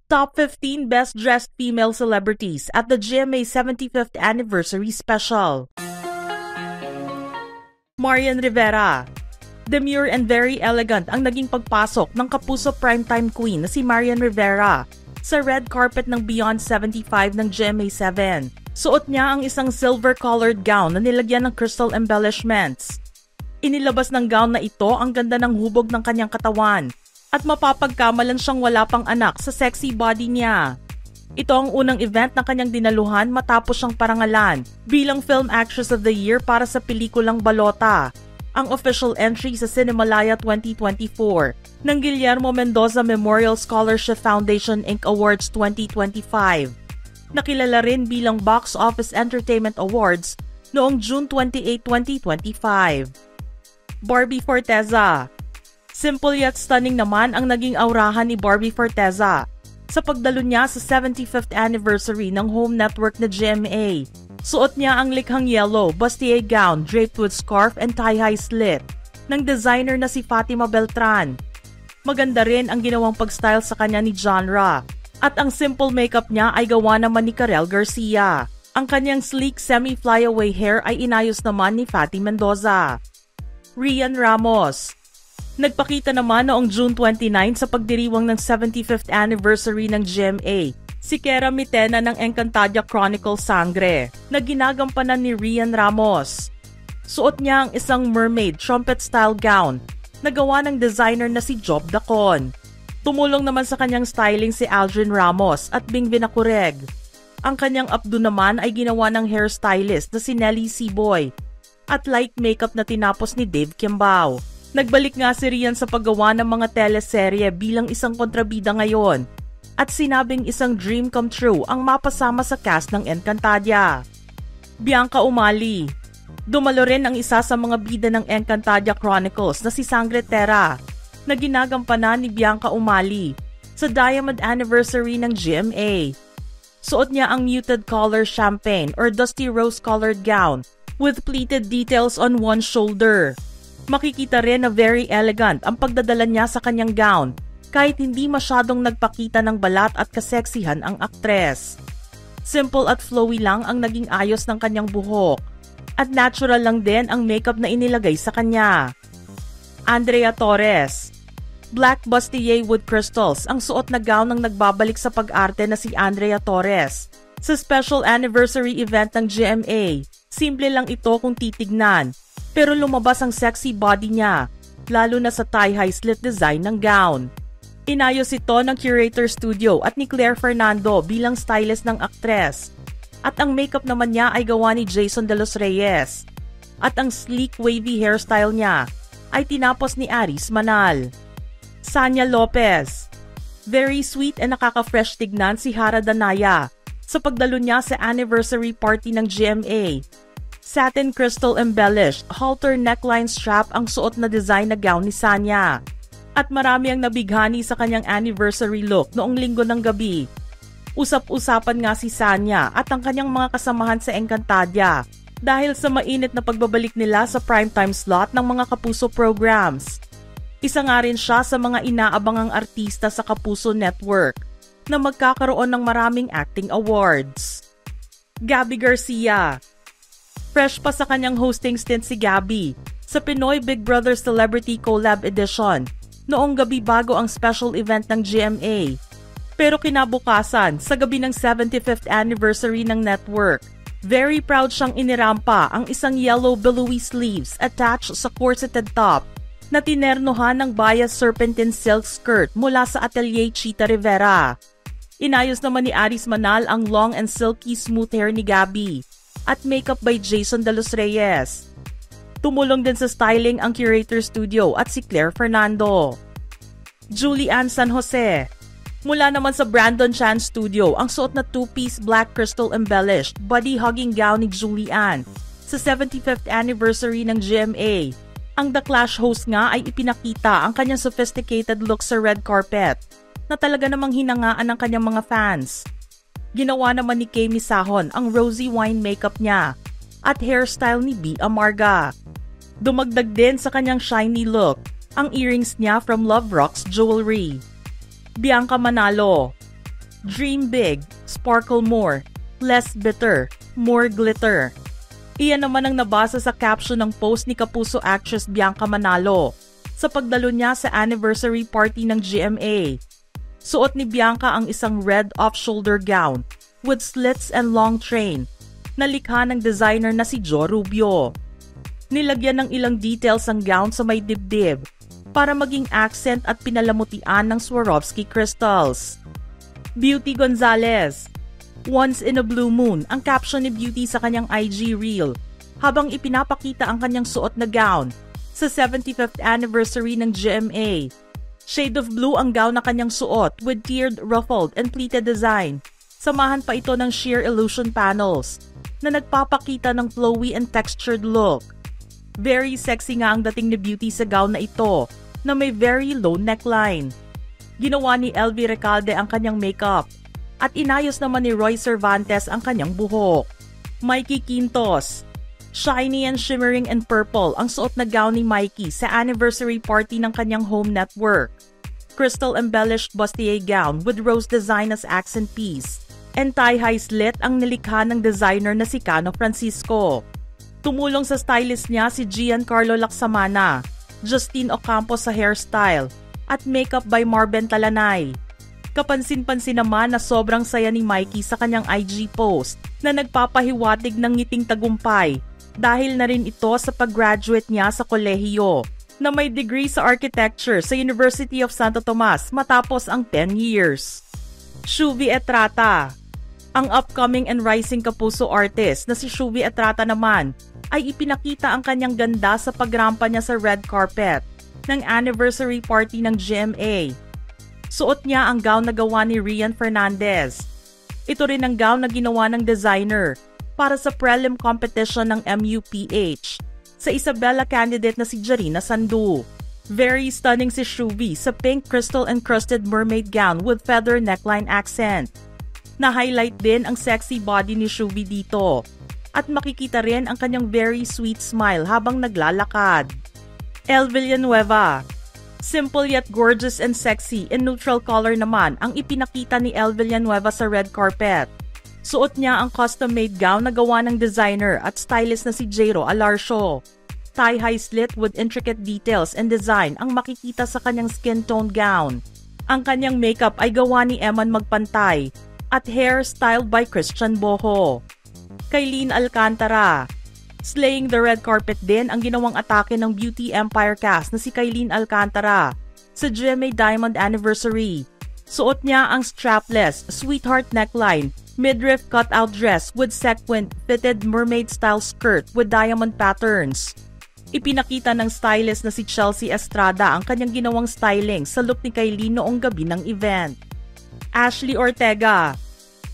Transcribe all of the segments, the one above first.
Top 15 Best Dressed Female Celebrities at the GMA 75th Anniversary Special. Marian Rivera. Demure and very elegant ang naging pagpasok ng kapuso primetime queen na si Marian Rivera sa red carpet ng Beyond 75 ng GMA7. Suot niya ang isang silver-colored gown na nilagyan ng crystal embellishments. Inilabas ng gown na ito ang ganda ng hubog ng kanyang katawan at mapapagkamalan siyang wala pang anak sa sexy body niya. Ito ang unang event na kanyang dinaluhan matapos siyang parangalan bilang Film Actress of the Year para sa pelikulang Balota, ang official entry sa Cinemalaya 2024 ng Guillermo Mendoza Memorial Scholarship Foundation Inc. Awards 2025. Nakilala rin bilang Box Office Entertainment Awards noong June 28, 2025. Barbie Forteza. Simple yet stunning naman ang naging aurahan ni Barbie Forteza sa pagdalo niya sa 75th anniversary ng home network na GMA. Suot niya ang likhang yellow bustier gown draped with scarf and tie-high slit ng designer na si Fatima Beltran. Maganda rin ang ginawang pag-style sa kanya ni Genre at ang simple makeup niya ay gawa naman ni Karel Garcia. Ang kanyang sleek semi-flyaway hair ay inayos naman ni Fati Mendoza. Rian Ramos. Nagpakita naman noong June 29 sa pagdiriwang ng 75th anniversary ng GMA si Kera Mitena ng Encantadia Chronicle Sangre na ginagampanan ni Rian Ramos. Suot niya ang isang mermaid trumpet-style gown na gawa ng designer na si Job Dacon. Tumulong naman sa kanyang styling si Aldrin Ramos at Bing Vinacoreg. Ang kanyang updo naman ay ginawa ng hairstylist na si Nelly Siboy at light makeup na tinapos ni Dave Kimbao. Nagbalik nga si Rian sa paggawa ng mga teleserye bilang isang kontrabida ngayon at sinabing isang dream come true ang mapasama sa cast ng Encantadia. Bianca Umali. Dumalo rin ang isa sa mga bida ng Encantadia Chronicles na si Sangre Terra na ginagampanan ni Bianca Umali sa Diamond Anniversary ng GMA. Suot niya ang muted color champagne or dusty rose-colored gown with pleated details on one shoulder. Makikita rin na very elegant ang pagdadala niya sa kanyang gown kahit hindi masyadong nagpakita ng balat at kaseksihan ang aktres. Simple at flowy lang ang naging ayos ng kanyang buhok at natural lang din ang makeup na inilagay sa kanya. Andrea Torres. Black bustier with crystals ang suot na gown ng nagbabalik sa pag-arte na si Andrea Torres sa special anniversary event ng GMA. Simple lang ito kung titignan. Pero lumabas ang sexy body niya, lalo na sa tie-high slit design ng gown. Inayos ito ng Curator Studio at ni Claire Fernando bilang stylist ng aktres. At ang makeup naman niya ay gawa ni Jason De Los Reyes. At ang sleek wavy hairstyle niya ay tinapos ni Aris Manal. Sanya Lopez. Very sweet and nakaka-fresh tignan si Hara Danaya sa pagdalo niya sa anniversary party ng GMA. Satin crystal embellished, halter neckline strap ang suot na design na gown ni Sanya. At marami ang nabighani sa kanyang anniversary look noong linggo ng gabi. Usap-usapan nga si Sanya at ang kanyang mga kasamahan sa Encantadia dahil sa mainit na pagbabalik nila sa primetime slot ng mga Kapuso programs. Isa nga rin siya sa mga inaabangang artista sa Kapuso Network na magkakaroon ng maraming acting awards. Gabby Garcia. Fresh pa sa kanyang hosting stint si Gabby sa Pinoy Big Brother Celebrity Collab Edition noong gabi bago ang special event ng GMA. Pero kinabukasan, sa gabi ng 75th anniversary ng network, very proud siyang inirampa ang isang yellow billowy sleeves attached sa corseted top na tinernohan ng bias serpentine silk skirt mula sa Atelier Chita Rivera. Inayos naman ni Aris Manal ang long and silky smooth hair ni Gabby at makeup by Jason De Los Reyes. Tumulong din sa styling ang Curator Studio at si Claire Fernando. Julianne San Jose. Mula naman sa Brandon Chan Studio ang suot na two-piece black crystal embellished body-hugging gown ni Julianne sa 75th anniversary ng GMA. Ang The Clash host nga ay ipinakita ang kanyang sophisticated look sa red carpet na talaga namang hinangaan ng kanyang mga fans. Ginawa naman ni Kay Misahon ang rosy wine makeup niya at hairstyle ni B. Amarga. Dumagdag din sa kanyang shiny look ang earrings niya from Love Rocks Jewelry. Bianca Manalo. Dream big, sparkle more, less bitter, more glitter. Iyan naman ang nabasa sa caption ng post ni Kapuso actress Bianca Manalo sa pagdalo niya sa anniversary party ng GMA. Suot ni Bianca ang isang red off-shoulder gown with slits and long train na likha ng designer na si Joe Rubio. Nilagyan ng ilang details ang gown sa may dibdib para maging accent at pinalamutian ng Swarovski crystals. Beauty Gonzalez. Once in a blue moon ang caption ni Beauty sa kanyang IG reel habang ipinapakita ang kanyang suot na gown sa 75th anniversary ng GMA. Shade of blue ang gown na kanyang suot with tiered, ruffled, and pleated design. Samahan pa ito ng sheer illusion panels na nagpapakita ng flowy and textured look. Very sexy nga ang dating ni Beauty sa gown na ito na may very low neckline. Ginawa ni LV Recalde ang kanyang makeup at inayos naman ni Roy Cervantes ang kanyang buhok. Mikey Quintos. Shiny and shimmering in purple ang suot na gown ni Mikey sa anniversary party ng kanyang home network. Crystal embellished bustier gown with rose design as accent piece and tie-high slit ang nilikha ng designer na si Cano Francisco. Tumulong sa stylist niya si Giancarlo Lacsamana, Justine Ocampo sa hairstyle, at makeup by Marben Talanay. Kapansin-pansin naman na sobrang saya ni Mikey sa kanyang IG post na nagpapahiwatig ng ngiting tagumpay dahil na rin ito sa pag-graduate niya sa kolehiyo na may degree sa architecture sa University of Santo Tomas matapos ang 10 years. Shuvi Etrata. Ang upcoming and rising Kapuso artist na si Shuvi Etrata naman ay ipinakita ang kanyang ganda sa pagrampa niya sa red carpet ng anniversary party ng GMA. Suot niya ang gown na gawa ni Rian Fernandez. Ito rin ang gown na ginawa ng designer para sa prelim competition ng MUPH sa Isabela candidate na si Jarina Sandu. Very stunning si Shuvi sa pink crystal encrusted mermaid gown with feather neckline accent. Na-highlight din ang sexy body ni Shuvi dito. At makikita rin ang kanyang very sweet smile habang naglalakad. El Villanueva. Simple yet gorgeous and sexy in neutral color naman ang ipinakita ni El Villanueva sa red carpet. Suot niya ang custom-made gown na gawa ng designer at stylist na si Jairo Alarcio. Tie-high slit with intricate details and design ang makikita sa kanyang skin tone gown. Ang kanyang makeup ay gawa ni Eman Magpantay at hair styled by Christian Boho. Kailin Alcantara. Slaying the red carpet din ang ginawang atake ng Beauty Empire cast na si Kailin Alcantara sa GMA Diamond Anniversary. Suot niya ang strapless, sweetheart neckline, midriff cutout dress with sequin fitted mermaid-style skirt with diamond patterns. Ipinakita ng stylist na si Chelsea Estrada ang kanyang ginawang styling sa look ni Kailin noong gabi ng event. Ashley Ortega.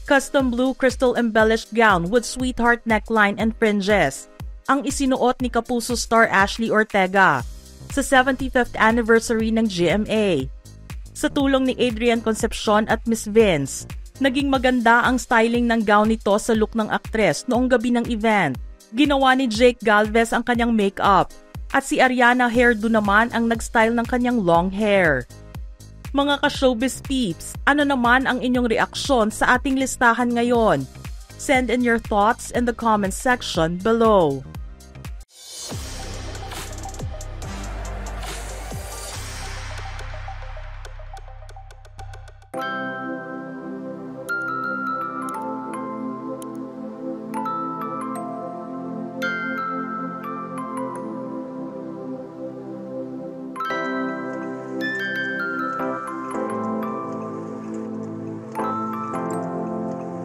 Custom blue crystal embellished gown with sweetheart neckline and fringes ang isinuot ni Kapuso star Ashley Ortega sa 75th anniversary ng GMA. Sa tulong ni Adrian Concepcion at Miss Vince, naging maganda ang styling ng gown nito sa look ng aktres noong gabi ng event. Ginawa ni Jake Galvez ang kanyang makeup at si Ariana Hairdo naman ang nag-style ng kanyang long hair. Mga ka-showbiz peeps, ano naman ang inyong reaksyon sa ating listahan ngayon? Send in your thoughts in the comments section below.